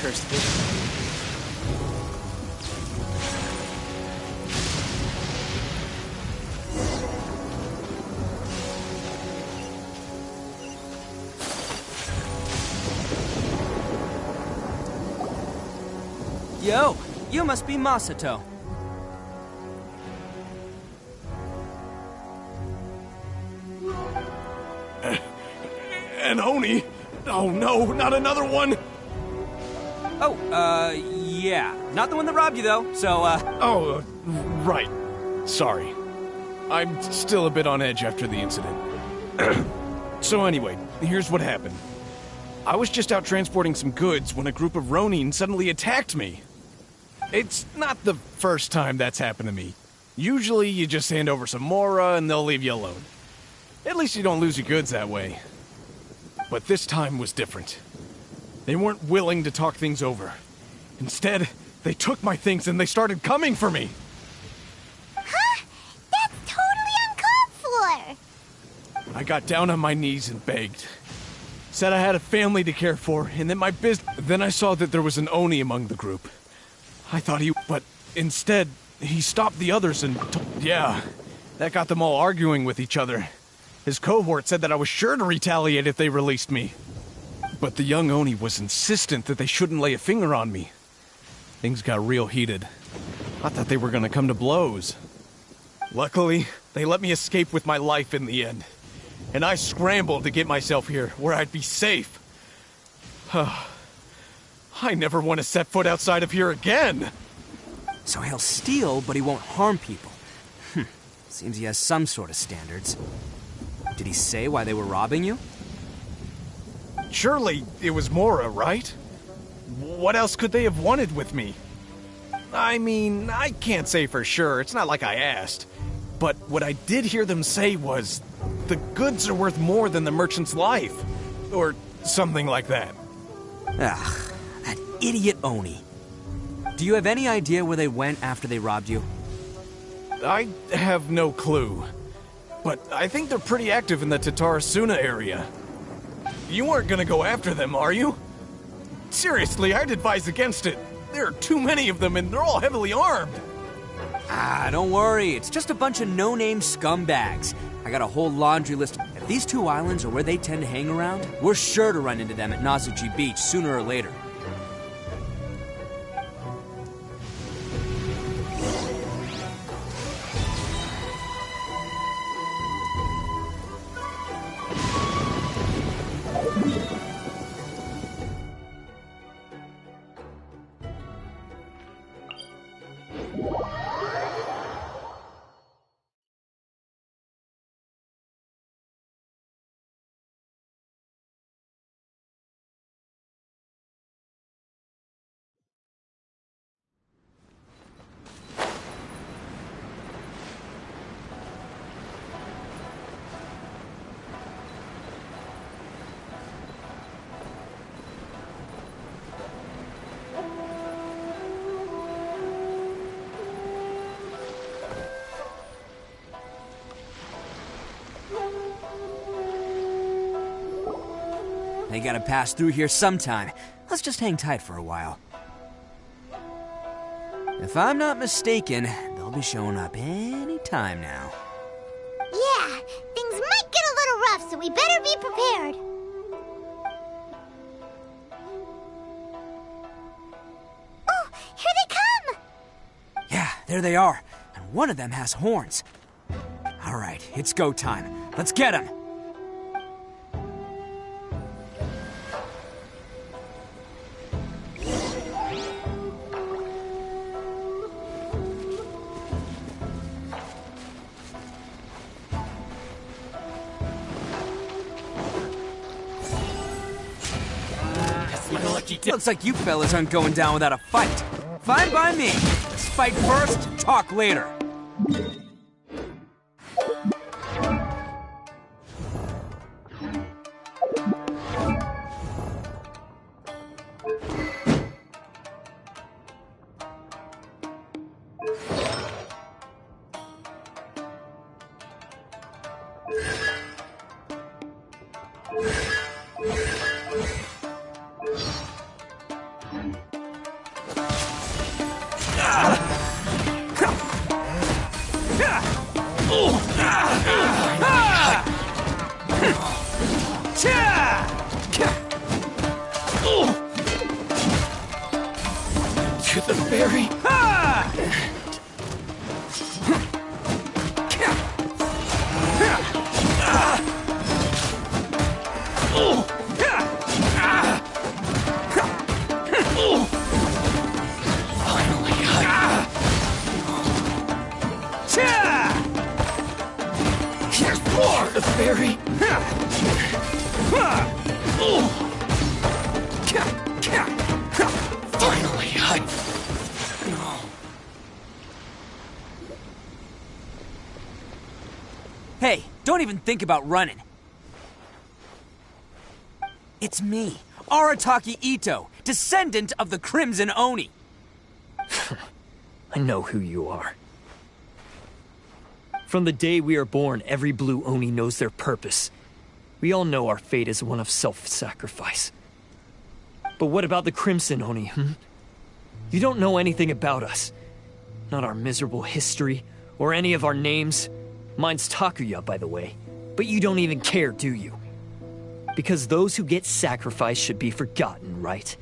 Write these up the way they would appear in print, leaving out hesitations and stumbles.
cursed vision. Yo, you must be Masato. An Oni? Oh no, not another one! Oh, yeah. Not the one that robbed you, though, so, Oh, right. Sorry. I'm still a bit on edge after the incident. So anyway, here's what happened. I was just out transporting some goods when a group of Ronin suddenly attacked me. It's not the first time that's happened to me. Usually you just hand over some Mora and they'll leave you alone. At least you don't lose your goods that way. But this time was different. They weren't willing to talk things over. Instead, they took my things and they started coming for me. Huh? That's totally uncalled for! I got down on my knees and begged. Said I had a family to care for, and that my business... Then I saw that there was an Oni among the group. I thought he... But instead, he stopped the others and... Yeah, that got them all arguing with each other. His cohort said that I was sure to retaliate if they released me. But the young Oni was insistent that they shouldn't lay a finger on me. Things got real heated. I thought they were gonna come to blows. Luckily, they let me escape with my life in the end. And I scrambled to get myself here, where I'd be safe. I never want to set foot outside of here again! So he'll steal, but he won't harm people. Seems he has some sort of standards. Did he say why they were robbing you? Surely it was Mora, right? What else could they have wanted with me? I mean, I can't say for sure, it's not like I asked. But what I did hear them say was, the goods are worth more than the merchant's life. Or something like that. Ugh, that idiot Oni. Do you have any idea where they went after they robbed you? I have no clue. But I think they're pretty active in the Tatarasuna area. You aren't gonna go after them, are you? Seriously, I'd advise against it. There are too many of them and they're all heavily armed. Ah, don't worry. It's just a bunch of no-name scumbags. I got a whole laundry list. If these two islands are where they tend to hang around, we're sure to run into them at Nazuji Beach sooner or later. They gotta pass through here sometime. Let's just hang tight for a while. If I'm not mistaken, they'll be showing up any time now. Yeah, things might get a little rough, so we better be prepared. Oh, here they come! Yeah, there they are. And one of them has horns. All right, it's go time. Let's get him! Looks like you fellas aren't going down without a fight. Fine by me. Let's fight first, talk later. To the ferry. Finally, here's more. The ferry. Finally, Hey, don't even think about running. It's me, Arataki Ito, descendant of the Crimson Oni. I know who you are. From the day we are born, every blue Oni knows their purpose. We all know our fate is one of self-sacrifice. But what about the Crimson Oni, You don't know anything about us. Not our miserable history, or any of our names. Mine's Takuya, by the way. But you don't even care, do you? Because those who get sacrificed should be forgotten, right?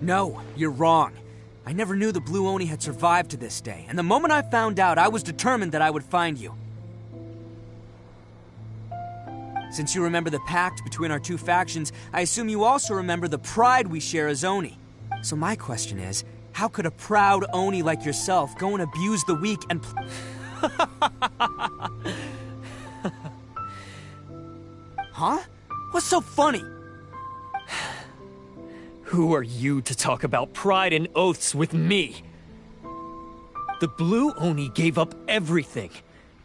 No, you're wrong. I never knew the Blue Oni had survived to this day, and the moment I found out, I was determined that I would find you. Since you remember the pact between our two factions, I assume you also remember the pride we share as Oni. So my question is, how could a proud Oni like yourself go and abuse the weak and... Huh? What's so funny? Who are you to talk about pride and oaths with me? The Blue Oni gave up everything,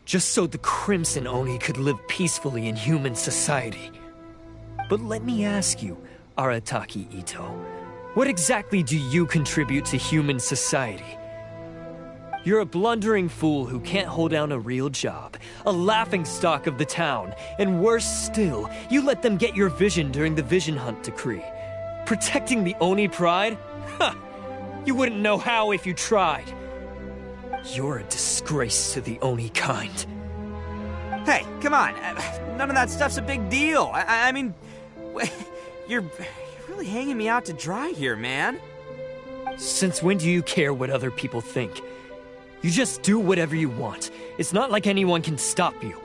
just so the Crimson Oni could live peacefully in human society. But let me ask you, Arataki Ito, what exactly do you contribute to human society? You're a blundering fool who can't hold down a real job, a laughingstock of the town, and worse still, you let them get your vision during the Vision Hunt decree. Protecting the Oni pride? Ha! You wouldn't know how if you tried. You're a disgrace to the Oni kind. Hey, come on. None of that stuff's a big deal. I mean, you're really hanging me out to dry here, man. Since when do you care what other people think? You just do whatever you want. It's not like anyone can stop you.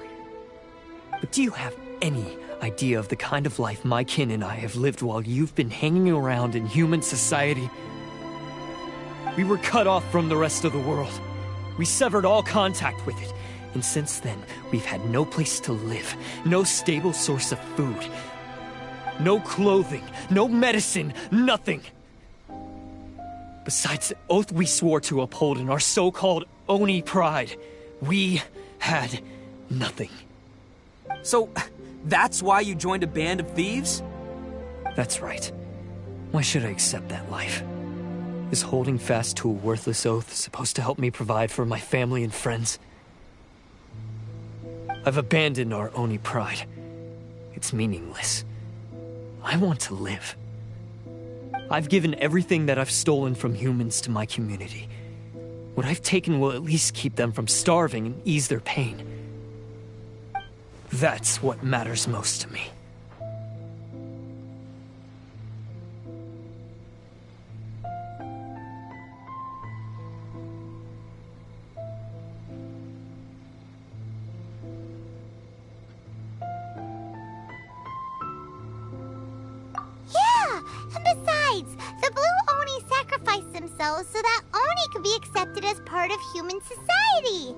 But do you have any idea of the kind of life my kin and I have lived while you've been hanging around in human society? We were cut off from the rest of the world. We severed all contact with it. And since then, we've had no place to live, no stable source of food, no clothing, no medicine, nothing. Besides the oath we swore to uphold in our so-called Oni pride, we had nothing. So, that's why you joined a band of thieves? That's right. Why should I accept that life? Is holding fast to a worthless oath supposed to help me provide for my family and friends? I've abandoned our Oni pride. It's meaningless. I want to live. I've given everything that I've stolen from humans to my community. What I've taken will at least keep them from starving and ease their pain. That's what matters most to me. themselves so that Oni can be accepted as part of human society.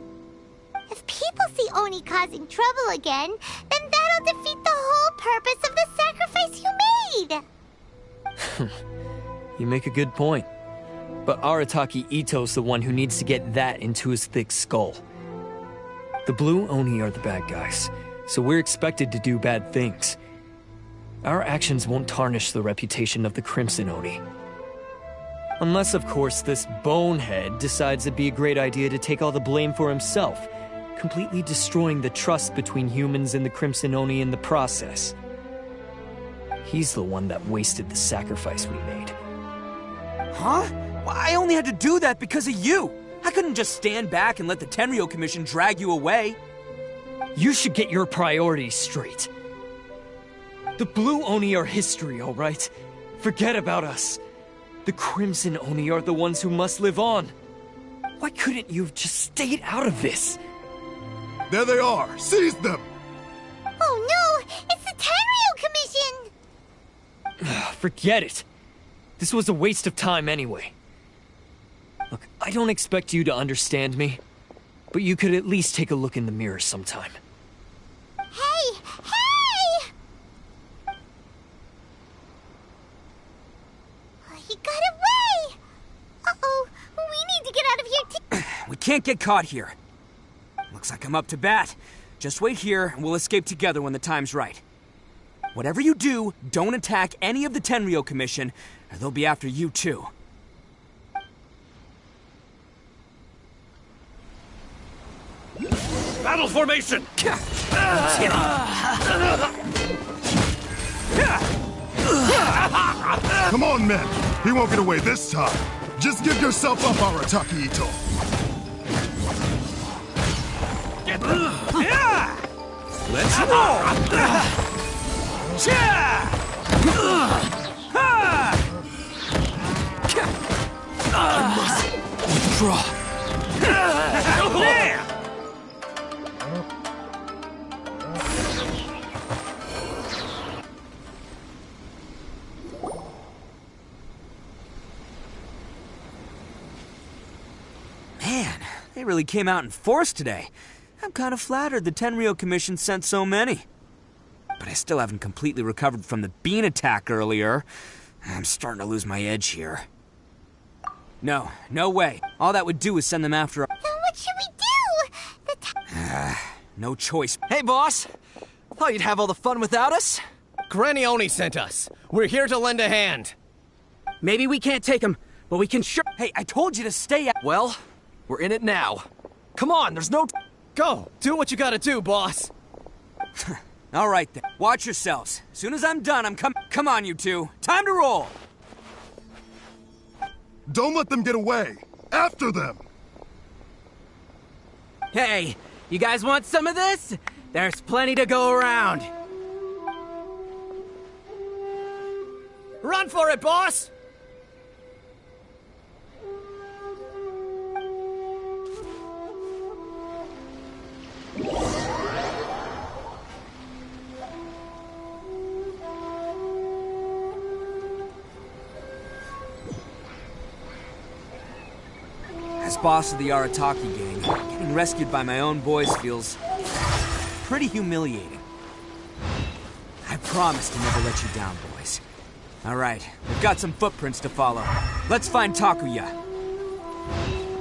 If people see Oni causing trouble again, then that'll defeat the whole purpose of the sacrifice you made. You make a good point. But Arataki Ito's the one who needs to get that into his thick skull. The Blue Oni are the bad guys, so we're expected to do bad things. Our actions won't tarnish the reputation of the Crimson Oni. Unless, of course, this bonehead decides it'd be a great idea to take all the blame for himself, completely destroying the trust between humans and the Crimson Oni in the process. He's the one that wasted the sacrifice we made. Huh? Well, I only had to do that because of you. I couldn't just stand back and let the Tenryo Commission drag you away. You should get your priorities straight. The Blue Oni are history, all right? Forget about us. The Crimson Oni are the ones who must live on. Why couldn't you have just stayed out of this? There they are! Seize them! Oh no! It's the Tenryu Commission! Forget it. This was a waste of time anyway. Look, I don't expect you to understand me, but you could at least take a look in the mirror sometime. Hey! Hey! He got away! Uh-oh, we need to get out of here too. We can't get caught here. Looks like I'm up to bat. Just wait here, and we'll escape together when the time's right. Whatever you do, don't attack any of the Tenryu Commission, or they'll be after you too. Battle formation! Come on, men! He won't get away this time! Just give yourself up, Arataki Ito! Let's roll! I must withdraw. There! Man, they really came out in force today. I'm kind of flattered the Tenryu Commission sent so many. But I still haven't completely recovered from the bean attack earlier. I'm starting to lose my edge here. No, no way. All that would do is send them after. Then what should we do? No choice. Hey, boss! Thought you'd have all the fun without us? Granny Oni sent us. We're here to lend a hand. Maybe we can't take him, but we can sure. Hey, I told you to stay out. Well, we're in it now. Come on, there's no. Go! Do what you gotta do, boss! All right then. Watch yourselves. As soon as I'm done, I'm Come on, you two. Time to roll. Don't let them get away! After them! Hey, you guys want some of this? There's plenty to go around. Run for it, boss! As boss of the Arataki gang, getting rescued by my own boys feels pretty humiliating. I promise to never let you down, boys. All right, we've got some footprints to follow. Let's find Takuya.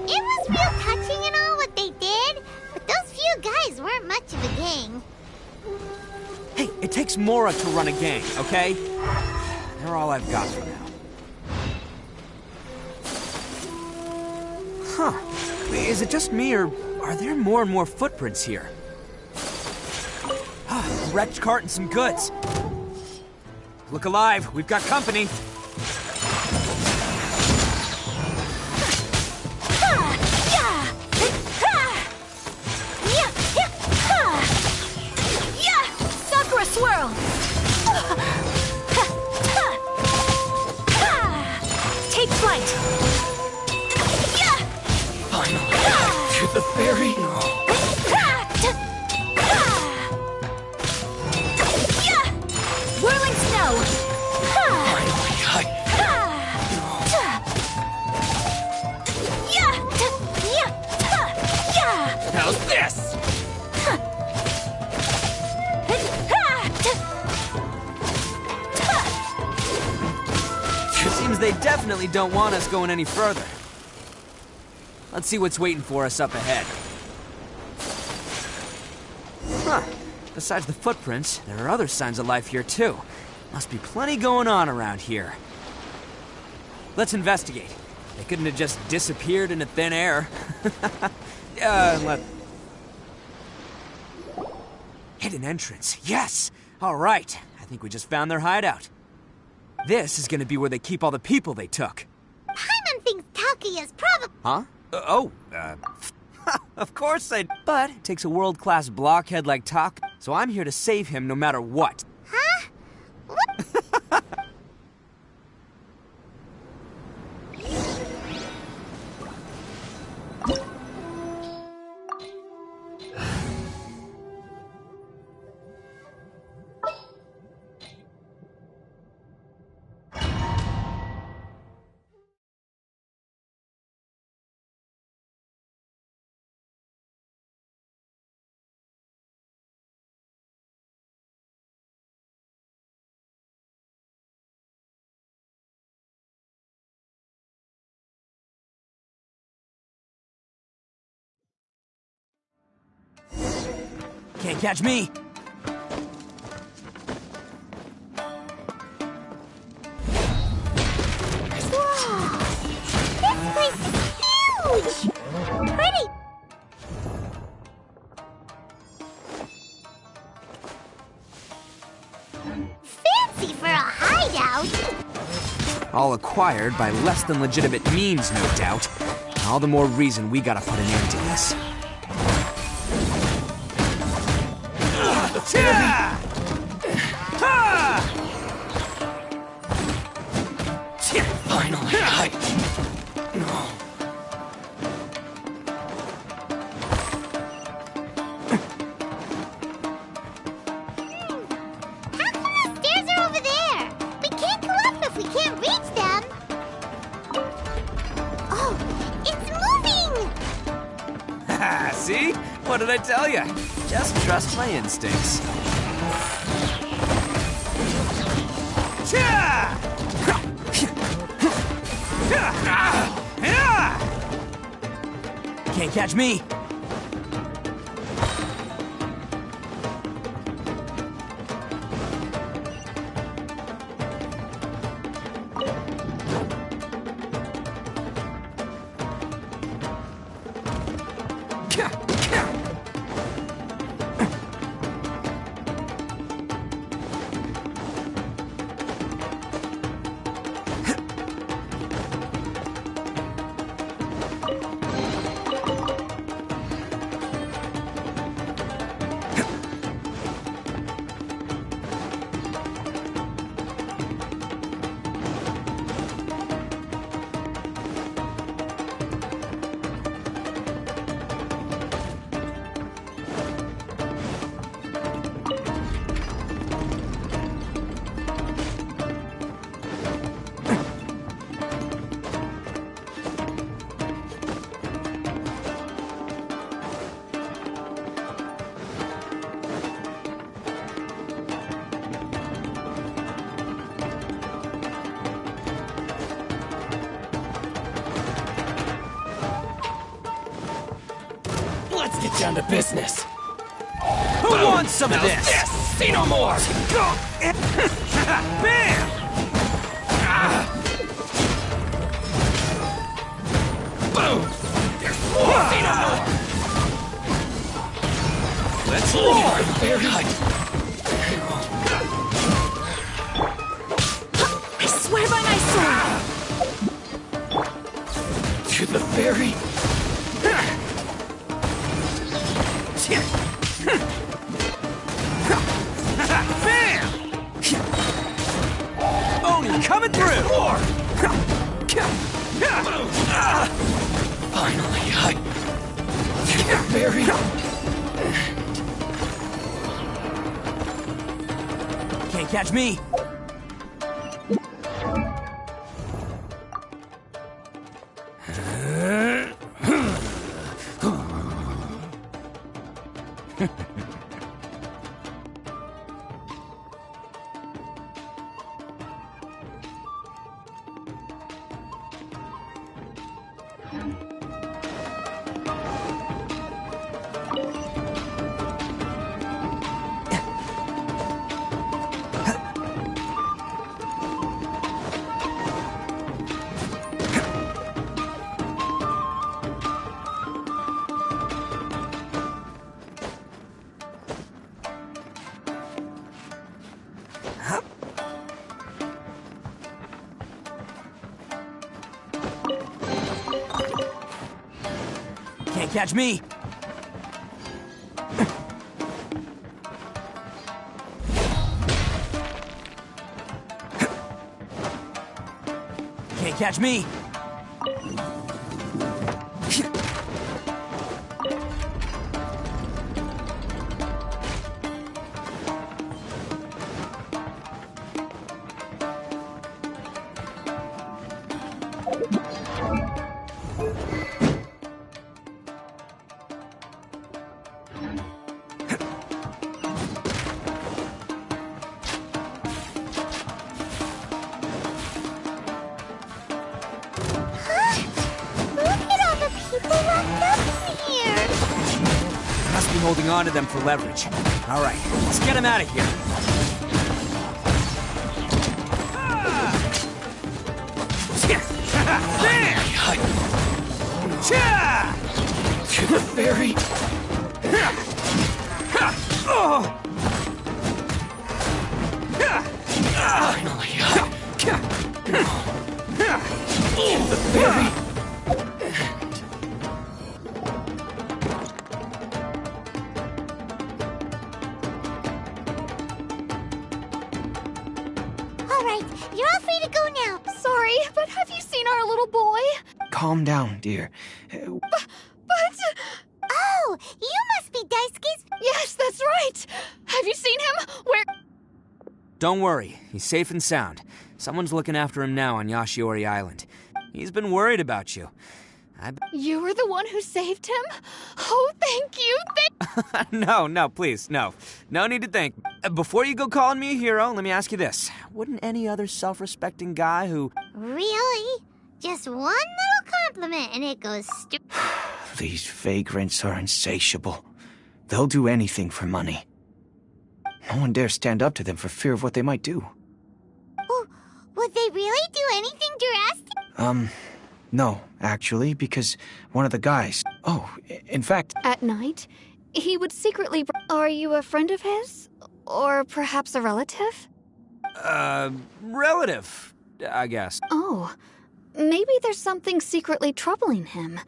It was real touching and all what they did, but those few guys weren't much of a gang. Hey, it takes Mora to run a gang, okay? They're all I've got for now. Huh. Is it just me, or are there more and more footprints here? A wrecked cart and some goods. Look alive, we've got company. Sakura swirl! Take flight! To the ferry? Whirling snow! How's this? Seems they definitely don't want us going any further. Let's see what's waiting for us up ahead. Huh. Besides the footprints, there are other signs of life here too. Must be plenty going on around here. Let's investigate. They couldn't have just disappeared into thin air. Hidden entrance. Yes! All right. I think we just found their hideout. This is gonna be where they keep all the people they took. Paimon thinks Takuya's probably... Huh? Of course I... But it takes a world-class blockhead like Tak, so I'm here to save him no matter what. Huh? What? Can't catch me! Whoa! This place is huge! Pretty! Fancy for a hideout! All acquired by less than legitimate means, no doubt. All the more reason we gotta put an end to this. Finally, How come the stairs are over there? We can't go up if we can't reach them. Oh, it's moving! See? What did I tell you? Just trust my instincts. Can't catch me! let's get down to business. Who wants some of this? Yes, see no more. Bam! Boom. There's more. See no more. Let's roar. I swear by my sword! To the ferry. Bam! Oni coming through! Finally, to the ferry. Can't catch me! Can't catch me! Can't catch me! must be holding on to them for leverage. All right, let's get him out of here. To the fairy. Finally. The fairy. All right, you're all free to go now. Sorry, but have you seen our little boy? Calm down, dear. But... Oh, you must be Daisuke's... Yes, that's right! Have you seen him? Where... Don't worry, he's safe and sound. Someone's looking after him now on Yashiori Island. He's been worried about you. You were the one who saved him? Oh, thank you, No, please, no. No need to thank. Before you go calling me a hero, let me ask you this. Wouldn't any other self-respecting guy who... Really? Just one little compliment and it goes These vagrants are insatiable. They'll do anything for money. No one dares stand up to them for fear of what they might do. Would they really do anything drastic? No, actually, because one of the guys... Oh, in fact... At night, he would secretly... Are you a friend of his? Or perhaps a relative? Relative, I guess. Oh, maybe there's something secretly troubling him.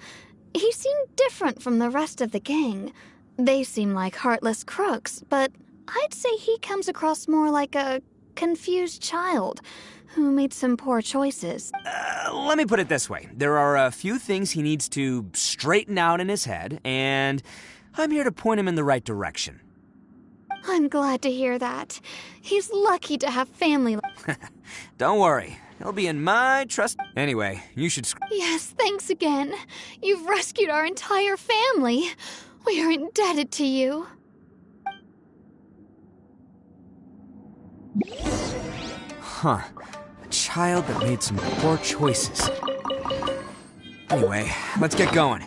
He seemed different from the rest of the gang. They seem like heartless crooks, but I'd say he comes across more like a confused child who made some poor choices. Let me put it this way. There are a few things he needs to straighten out in his head, and I'm here to point him in the right direction. I'm glad to hear that. He's lucky to have family. Don't worry. He'll be in my trust. Anyway, you should... Yes, thanks again. You've rescued our entire family. We are indebted to you. Huh. A child that made some poor choices. Anyway, let's get going.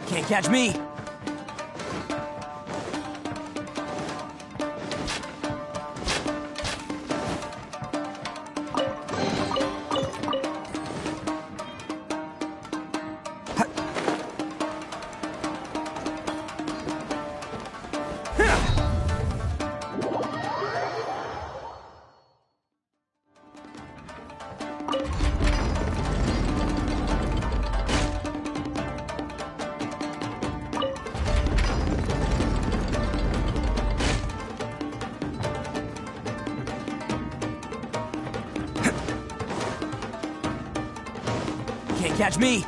Can't catch me. Can't catch me.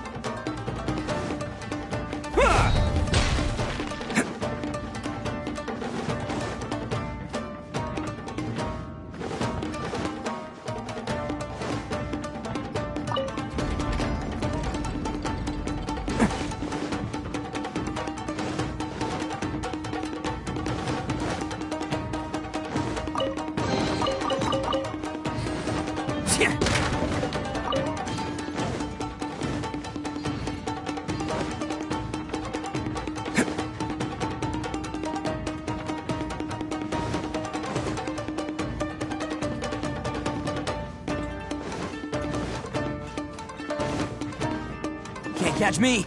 Can't catch me.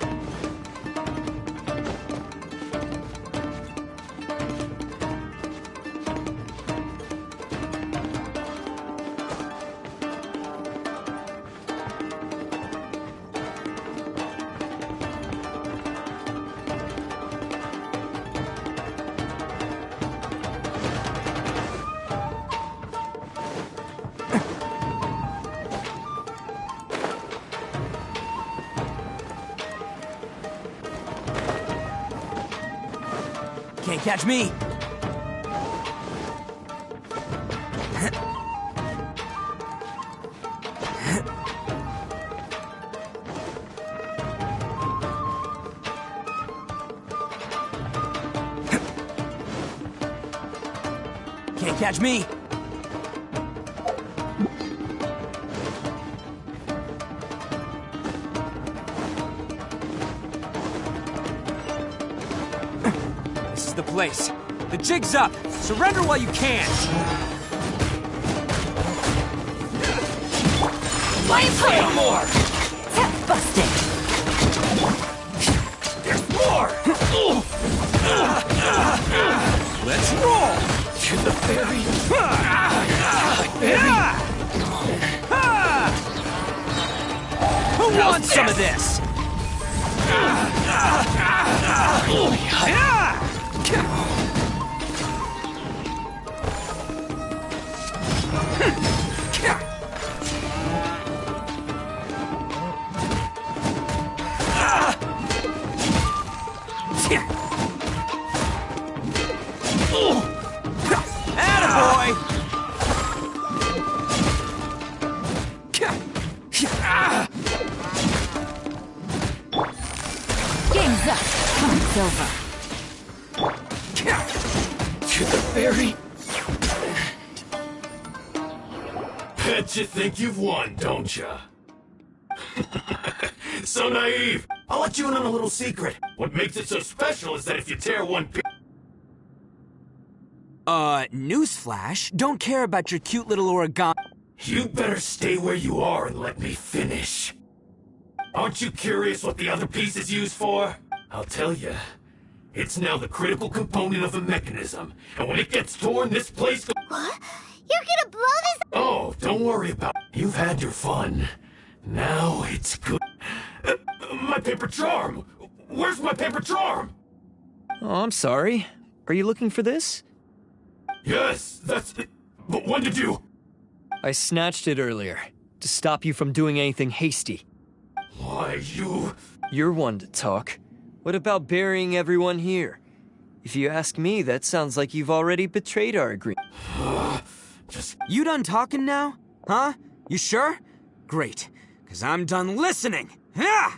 Can't catch me. Can't catch me. This is the place. The jig's up. Surrender while you can. Play more! Tap busted! There's more! Let's roll! To the very... Who wants some of this? Attaboy! Game's up. Time's over. To the very... Bet you think you've won, don't ya? So naive. I'll let you in on a little secret. What makes it so special is that if you tear one piece... Newsflash, don't care about your cute little origami. You better stay where you are and let me finish. Aren't you curious what the other piece is used for? I'll tell you. It's now the critical component of the mechanism, and when it gets torn, this place What? You're gonna blow this? Oh, don't worry about it. You've had your fun. Now it's good. My paper charm! Where's my paper charm? Oh, I'm sorry. Are you looking for this? Yes, that's it. But when did you... I snatched it earlier, to stop you from doing anything hasty. Why, you... You're one to talk. What about burying everyone here? If you ask me, that sounds like you've already betrayed our agreement. You done talking now? Huh? You sure? Great, because I'm done listening. Yeah!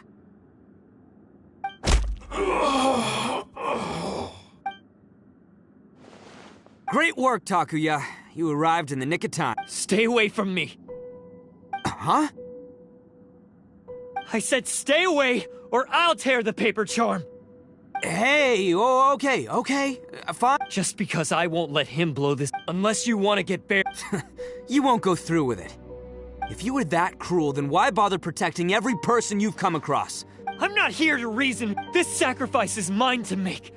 Great work, Takuya. You arrived in the nick of time. Stay away from me. Huh? I said stay away, or I'll tear the paper charm. Hey, oh, okay, fine. Just because I won't let him blow this, unless you want to get buried. You won't go through with it. If you were that cruel, then why bother protecting every person you've come across? I'm not here to reason. This sacrifice is mine to make.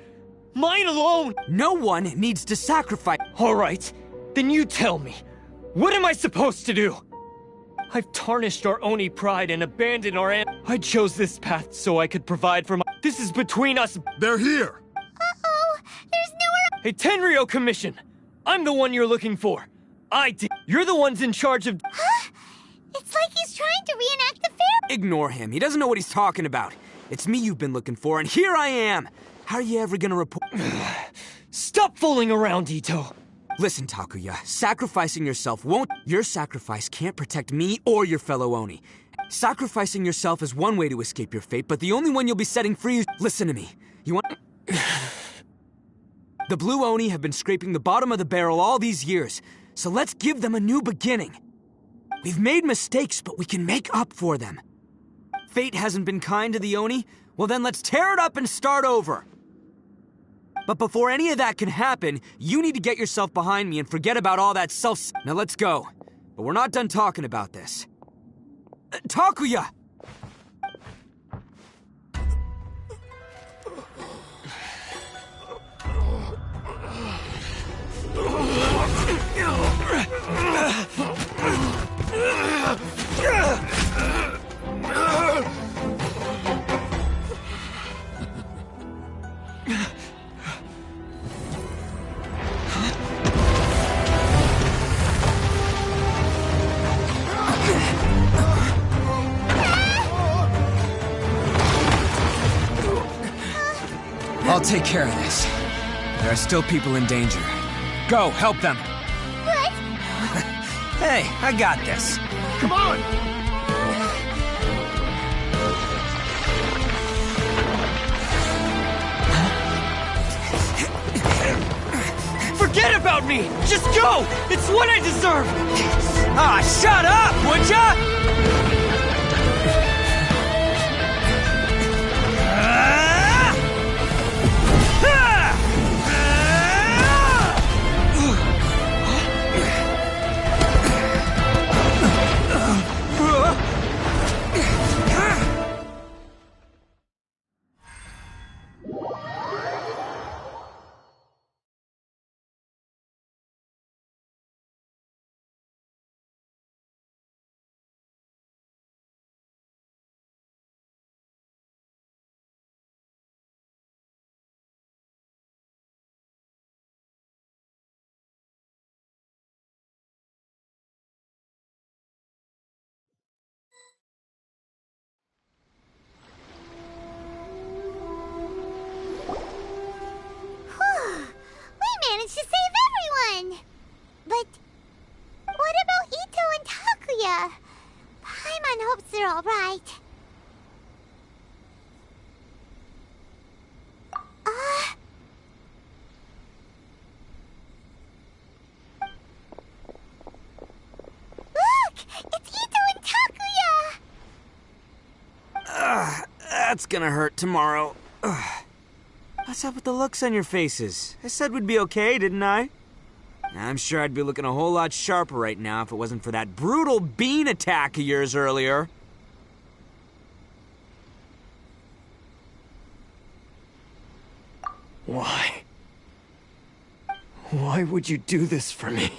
Mine alone. No one needs to sacrifice. All right, then you tell me. What am I supposed to do? I've tarnished our Oni pride and abandoned our I chose this path so I could provide for my... This is between us. They're here. Uh-oh, there's nowhere... Hey, Tenryo Commission. I'm the one you're looking for. I did. You're the ones in charge of... Huh? It's like he's trying to reenact the fair... Ignore him. He doesn't know what he's talking about. It's me you've been looking for, and here I am. How are you ever gonna report... Stop fooling around, Ito. Listen, Takuya, sacrificing yourself won't... Your sacrifice can't protect me or your fellow Oni. Sacrificing yourself is one way to escape your fate, but the only one you'll be setting free is... Listen to me. You want... The Blue Oni have been scraping the bottom of the barrel all these years, so let's give them a new beginning. We've made mistakes, but we can make up for them. Fate hasn't been kind to the Oni? Well then let's tear it up and start over. But before any of that can happen, you need to get yourself behind me and forget about all that Now let's go. But we're not done talking about this. Takuya! I'll take care of this. There are still people in danger. Go, help them. What? Hey, I got this. Come on! about me! Just go! It's what I deserve! Ah, shut up, would ya? We managed to save everyone! But what about Ito and Takuya? Paimon hopes they're alright. Look! It's Ito and Takuya! That's gonna hurt tomorrow. What's up with the looks on your faces? I said we'd be okay, didn't I? I'm sure I'd be looking a whole lot sharper right now if it wasn't for that brutal bean attack of yours earlier. Why? Why would you do this for me?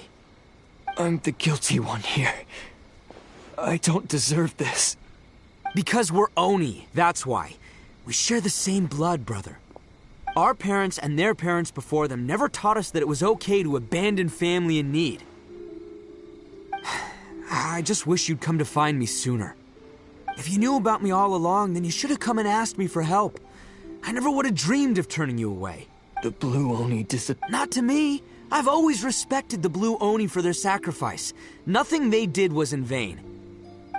I'm the guilty one here. I don't deserve this. Because we're Oni, that's why. We share the same blood, brother. Our parents and their parents before them never taught us that it was okay to abandon family in need. I just wish you'd come to find me sooner. If you knew about me all along, then you should have come and asked me for help. I never would have dreamed of turning you away. The Blue Oni Not to me. I've always respected the Blue Oni for their sacrifice. Nothing they did was in vain.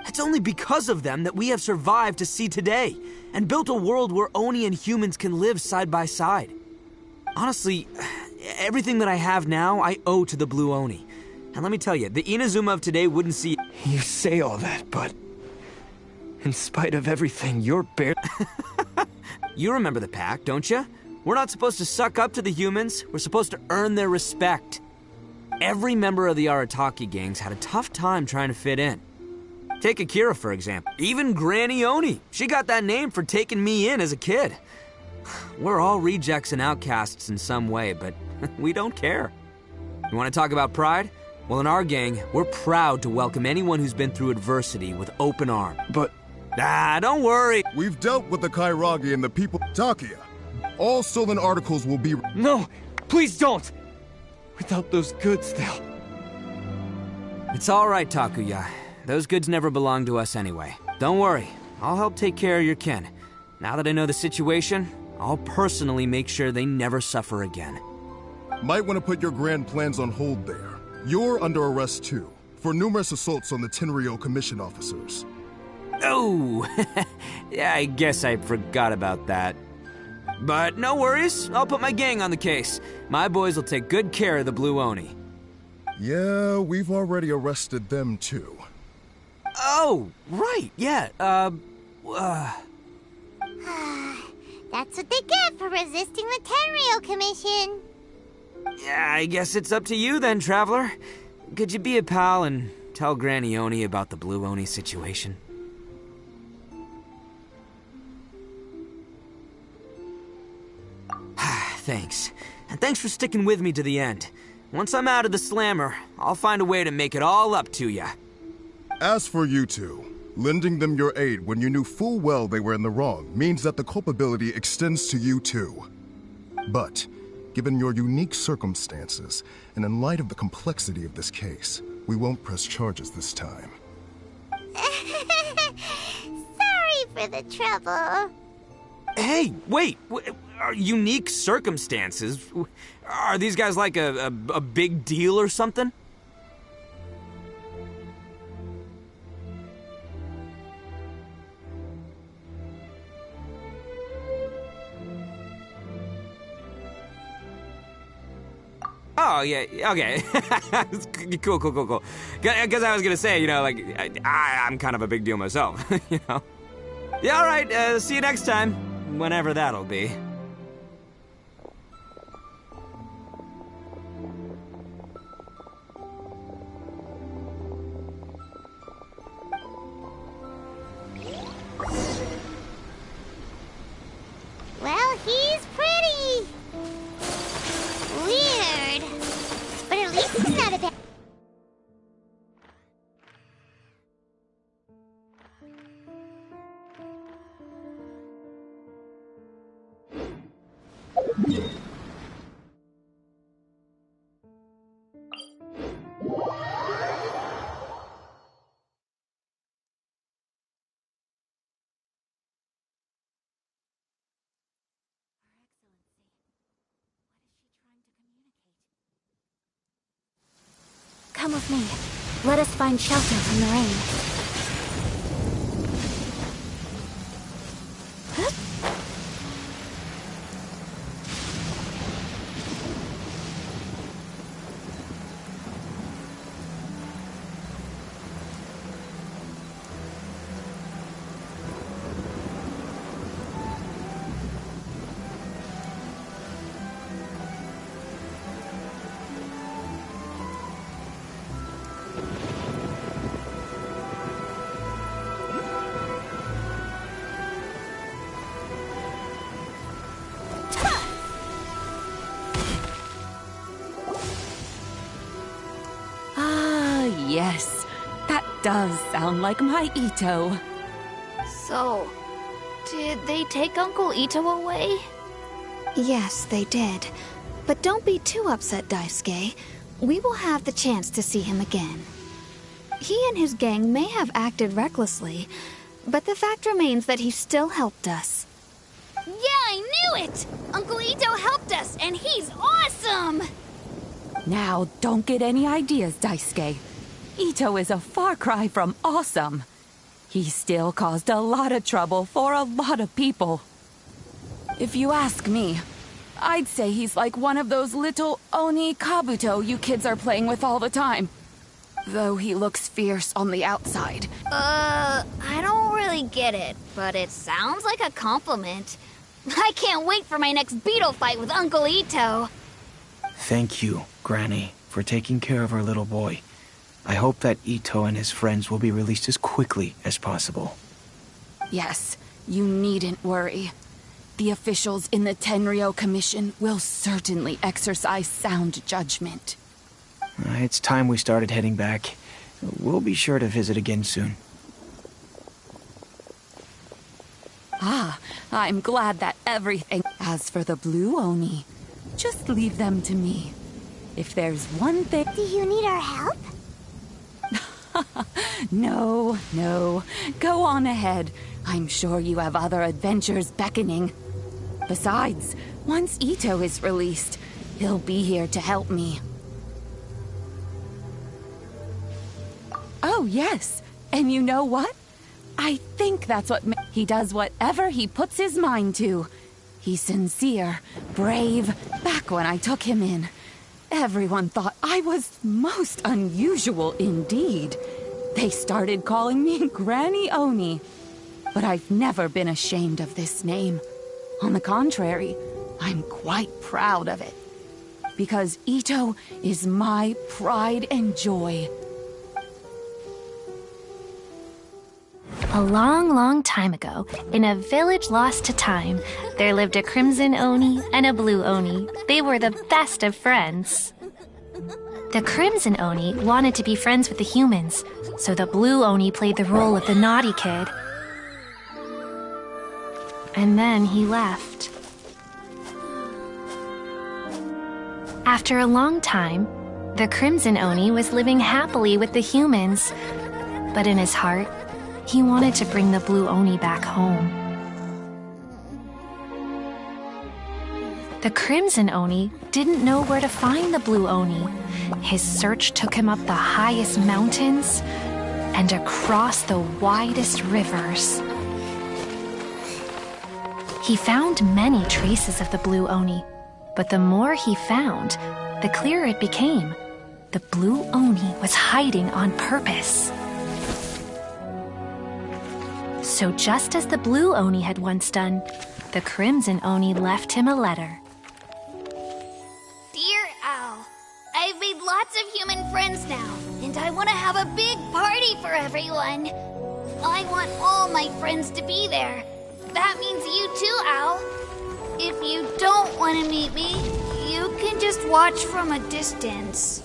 It's only because of them that we have survived to see today, and built a world where Oni and humans can live side by side. Honestly, everything that I have now, I owe to the Blue Oni. And let me tell you, the Inazuma of today wouldn't see... You say all that, but... in spite of everything, you're bare... You remember the pact, don't you? We're not supposed to suck up to the humans. We're supposed to earn their respect. Every member of the Arataki gangs had a tough time trying to fit in. Take Akira, for example. Even Granny Oni. She got that name for taking me in as a kid. We're all rejects and outcasts in some way, but we don't care. You want to talk about pride? Well, in our gang, we're proud to welcome anyone who's been through adversity with open arms. But... don't worry. We've dealt with the Kairagi and the people. Takuya, all stolen articles will be... No! Please don't! Without those goods, they'll... It's all right, Takuya. Those goods never belonged to us anyway. Don't worry. I'll help take care of your kin. Now that I know the situation, I'll personally make sure they never suffer again. Might want to put your grand plans on hold there. You're under arrest too, for numerous assaults on the Tenryo commission officers. Oh, yeah, I guess I forgot about that. But no worries, I'll put my gang on the case. My boys will take good care of the Blue Oni. Yeah, we've already arrested them too. Oh, right, yeah, That's what they get for resisting the Tenryo Commission. Yeah, I guess it's up to you then, Traveler. Could you be a pal and tell Granny Oni about the Blue Oni situation? Thanks. And thanks for sticking with me to the end. Once I'm out of the slammer, I'll find a way to make it all up to ya. As for you two, lending them your aid when you knew full well they were in the wrong means that the culpability extends to you too. But, given your unique circumstances, and in light of the complexity of this case, we won't press charges this time. Sorry for the trouble. Hey, wait! Unique circumstances? Are these guys like a big deal or something? Oh, Oh, yeah, okay. Cool. Because I was gonna say, you know, like, I'm kind of a big deal myself, you know? Yeah, alright, see you next time. Whenever that'll be. Well, he's pretty. Weird. But at least he's not a bad... Come with me. Let us find shelter from the rain. Yes, that does sound like my Ito. So, did they take Uncle Ito away? Yes, they did. But don't be too upset, Daisuke. We will have the chance to see him again. He and his gang may have acted recklessly, but the fact remains that he still helped us. Yeah, I knew it! Uncle Ito helped us, and he's awesome! Now, don't get any ideas, Daisuke. Ito is a far cry from awesome. He still caused a lot of trouble for a lot of people. If you ask me, I'd say he's like one of those little Oni Kabuto you kids are playing with all the time. Though he looks fierce on the outside. I don't really get it, but it sounds like a compliment. I can't wait for my next beetle fight with Uncle Ito. Thank you, Granny, for taking care of our little boy. I hope that Ito and his friends will be released as quickly as possible. Yes, you needn't worry. The officials in the Tenryo Commission will certainly exercise sound judgment. It's time we started heading back. We'll be sure to visit again soon. Ah, I'm glad that everything... As for the Blue Oni, just leave them to me. If there's one thing... Do you need our help? No. Go on ahead. I'm sure you have other adventures beckoning. Besides, once Ito is released, he'll be here to help me. Oh, yes. And you know what? I think that's what... He does whatever he puts his mind to. He's sincere, brave. Back when I took him in, everyone thought I was most unusual indeed. They started calling me Granny Oni. But I've never been ashamed of this name. On the contrary, I'm quite proud of it. Because Ito is my pride and joy. A long, long time ago, in a village lost to time, there lived a crimson Oni and a blue Oni. They were the best of friends. The crimson Oni wanted to be friends with the humans, so the blue Oni played the role of the naughty kid. And then he left. After a long time, the crimson Oni was living happily with the humans, but in his heart, he wanted to bring the blue Oni back home. The crimson Oni didn't know where to find the blue Oni. His search took him up the highest mountains and across the widest rivers. He found many traces of the blue Oni, but the more he found, the clearer it became. The blue Oni was hiding on purpose. So just as the blue Oni had once done, the crimson Oni left him a letter. Dear Owl, I've made lots of human friends now, and I want to have a big party for everyone. I want all my friends to be there. That means you too, Owl. If you don't want to meet me, you can just watch from a distance.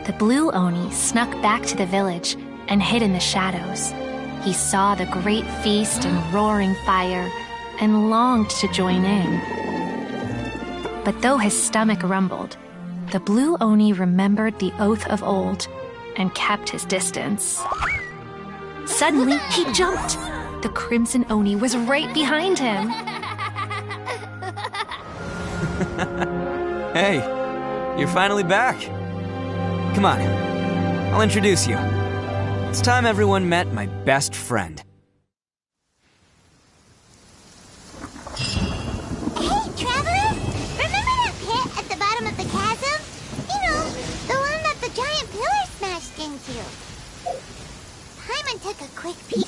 The blue Oni snuck back to the village and hid in the shadows. He saw the great feast and roaring fire and longed to join in. But though his stomach rumbled, the blue Oni remembered the oath of old and kept his distance. Suddenly, he jumped. The crimson Oni was right behind him. Hey, you're finally back. Come on, I'll introduce you. It's time everyone met my best friend. Hey, Traveler! Remember that pit at the bottom of the chasm? You know, the one that the giant pillar smashed into. Paimon took a quick peek.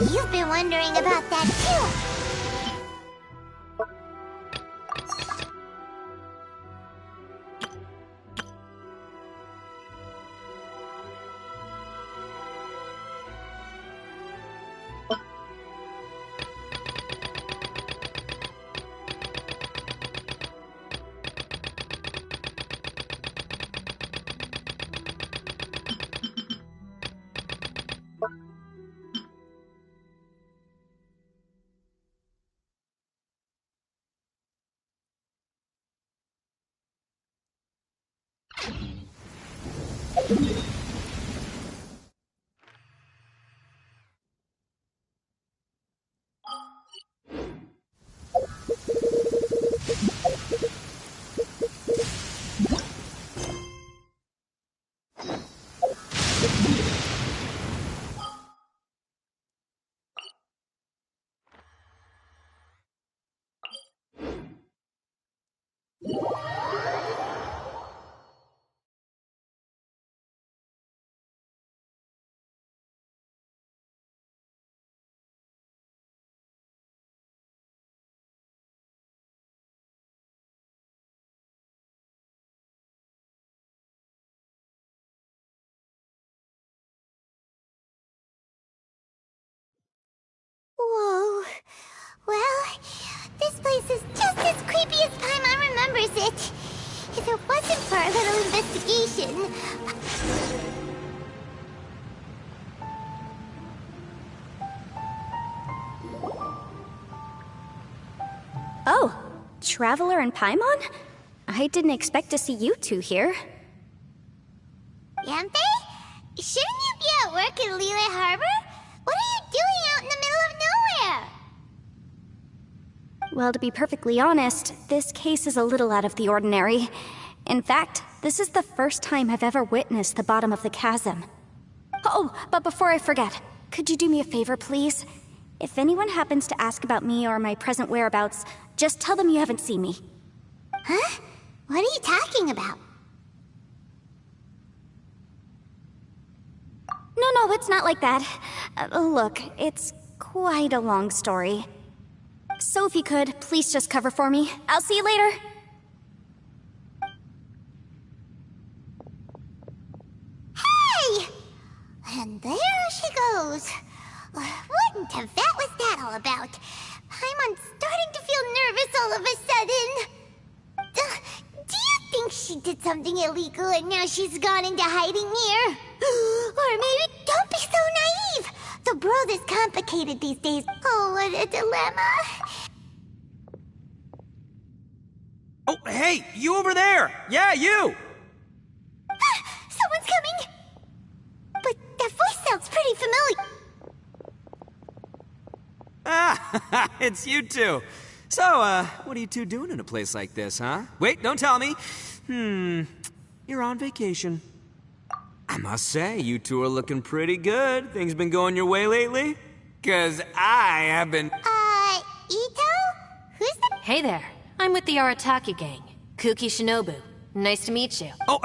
You've been wondering about that too. Whoa. Well, this place is just as creepy as Paimon remembers it. If it wasn't for our little investigation... Oh, Traveler and Paimon? I didn't expect to see you two here. Yampe? Shouldn't you be at work in Liyue Harbor? What are you doing out in the middle of nowhere? Well, to be perfectly honest, this case is a little out of the ordinary. In fact, this is the first time I've ever witnessed the bottom of the chasm. Oh, but before I forget, could you do me a favor, please? If anyone happens to ask about me or my present whereabouts, just tell them you haven't seen me. Huh? What are you talking about? No, it's not like that. Look, it's quite a long story. So if you could, please just cover for me. I'll see you later. Hey! And there she goes. What in Tibet was that all about? Paimon's starting to feel nervous all of a sudden. she did something illegal and now she's gone into hiding here. Or maybe, don't be so naive. The world is complicated these days. Oh, what a dilemma. Oh, hey, you over there! Yeah, you! Someone's coming! But that voice sounds pretty familiar. Ah, it's you two. So, what are you two doing in a place like this, huh? Wait, don't tell me. You're on vacation. I must say, you two are looking pretty good. Things been going your way lately? 'Cause I have been... Ito? Who's that? Hey there. I'm with the Arataki gang. Kuki Shinobu. Nice to meet you. Oh,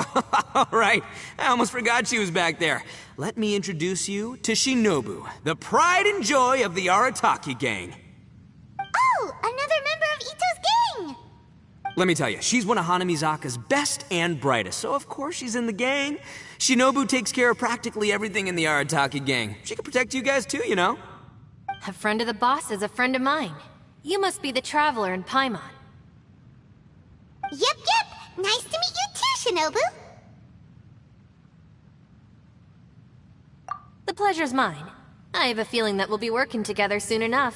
all right. I almost forgot she was back there. Let me introduce you to Shinobu, the pride and joy of the Arataki gang. Oh, another member of Ito's gang! Let me tell you, she's one of Hanamizaka's best and brightest, so of course she's in the gang. Shinobu takes care of practically everything in the Arataki gang. She can protect you guys too, you know. A friend of the boss is a friend of mine. You must be the traveler in Paimon. Yep. Nice to meet you too, Shinobu. The pleasure's mine. I have a feeling that we'll be working together soon enough.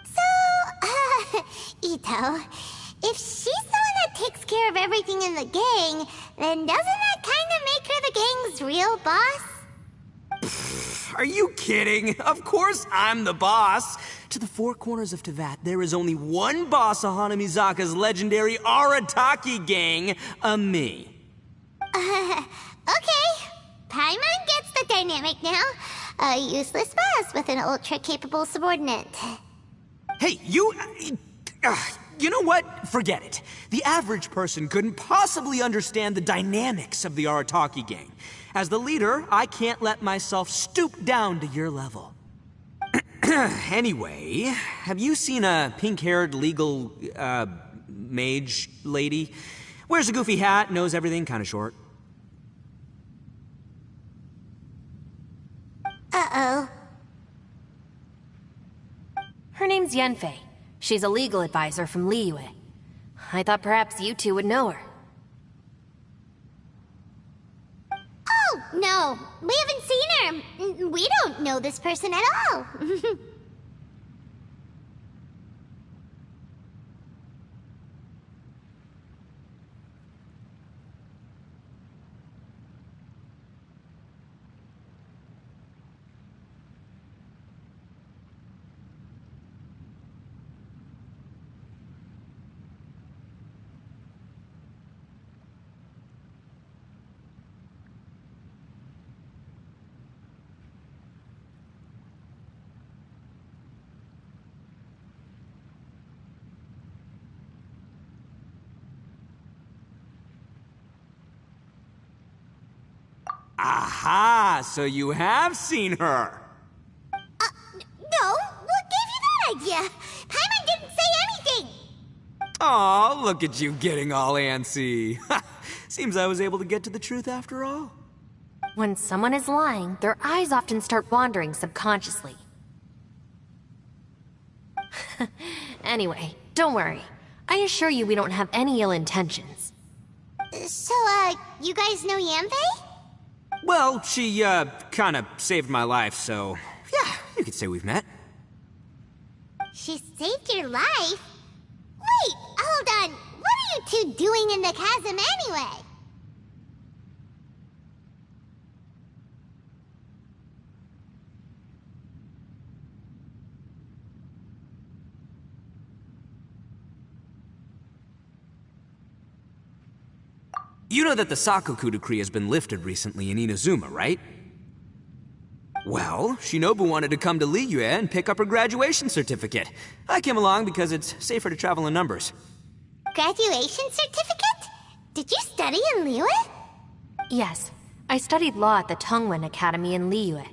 So, Ito, if she's the one that takes care of everything in the gang, then doesn't that kind of make her the gang's real boss? Are you kidding? Of course I'm the boss. To the four corners of Teyvat, there is only one boss of Hanamizaka's legendary Arataki gang, me. Okay. Paimon gets the dynamic now. A useless boss with an ultra-capable subordinate. Hey, you know what? Forget it. The average person couldn't possibly understand the dynamics of the Arataki gang. As the leader, I can't let myself stoop down to your level. Anyway, have you seen a pink-haired legal, mage lady? Wears a goofy hat, knows everything, kinda short. Uh-oh. Her name's Yanfei. She's a legal advisor from Liyue. I thought perhaps you two would know her. Oh, no. We haven't seen her. We don't know this person at all. Aha! So you have seen her! No, what gave you that idea? Paimon didn't say anything! Aw, look at you getting all antsy. Seems I was able to get to the truth after all. When someone is lying, their eyes often start wandering subconsciously. Anyway, don't worry. I assure you we don't have any ill intentions. So, you guys know Yanfei? Well, she, kinda saved my life, so... yeah, you could say we've met. She saved your life? Wait, hold on. What are you two doing in the chasm anyway? You know that the Sakoku decree has been lifted recently in Inazuma, right? Well, Shinobu wanted to come to Liyue and pick up her graduation certificate. I came along because it's safer to travel in numbers. Graduation certificate? Did you study in Liyue? Yes, I studied law at the Tongwen Academy in Liyue.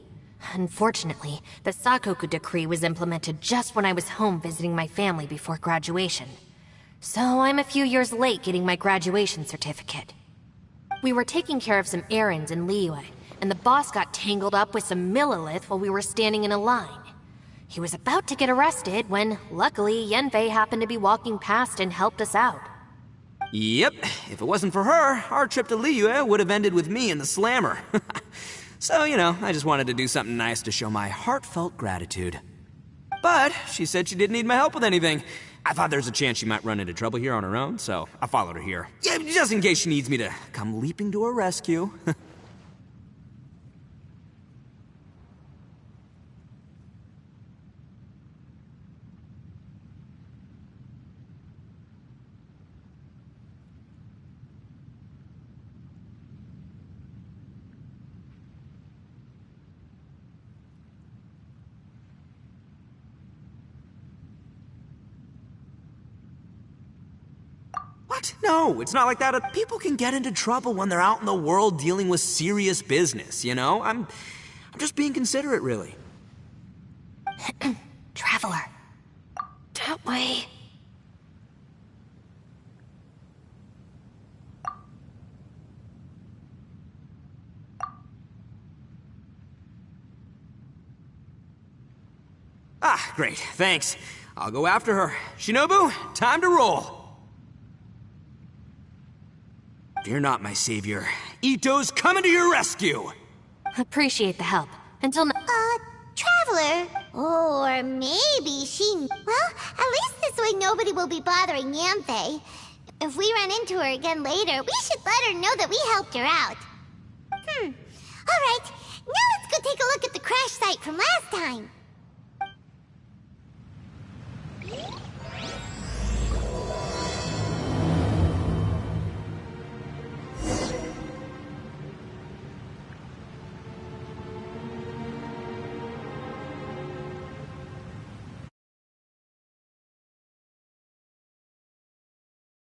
Unfortunately, the Sakoku decree was implemented just when I was home visiting my family before graduation. So I'm a few years late getting my graduation certificate. We were taking care of some errands in Liyue, and the boss got tangled up with some Millilith while we were standing in a line. He was about to get arrested when, luckily, Yanfei happened to be walking past and helped us out. Yep, if it wasn't for her, our trip to Liyue would have ended with me and the slammer. So, I just wanted to do something nice to show my heartfelt gratitude. But she said she didn't need my help with anything. I thought there's a chance she might run into trouble here on her own, so I followed her here. Yeah, just in case she needs me to come leaping to her rescue. What? No, it's not like that. People can get into trouble when they're out in the world dealing with serious business, I'm just being considerate, really. Traveler. That way. Ah, great, thanks. I'll go after her. Shinobu, time to roll. Fear not, my savior. Ito's coming to your rescue! Appreciate the help. Until Traveler? Or maybe she... Well, at least this way nobody will be bothering Yanfei. If we run into her again later, we should let her know that we helped her out. Alright, now let's go take a look at the crash site from last time.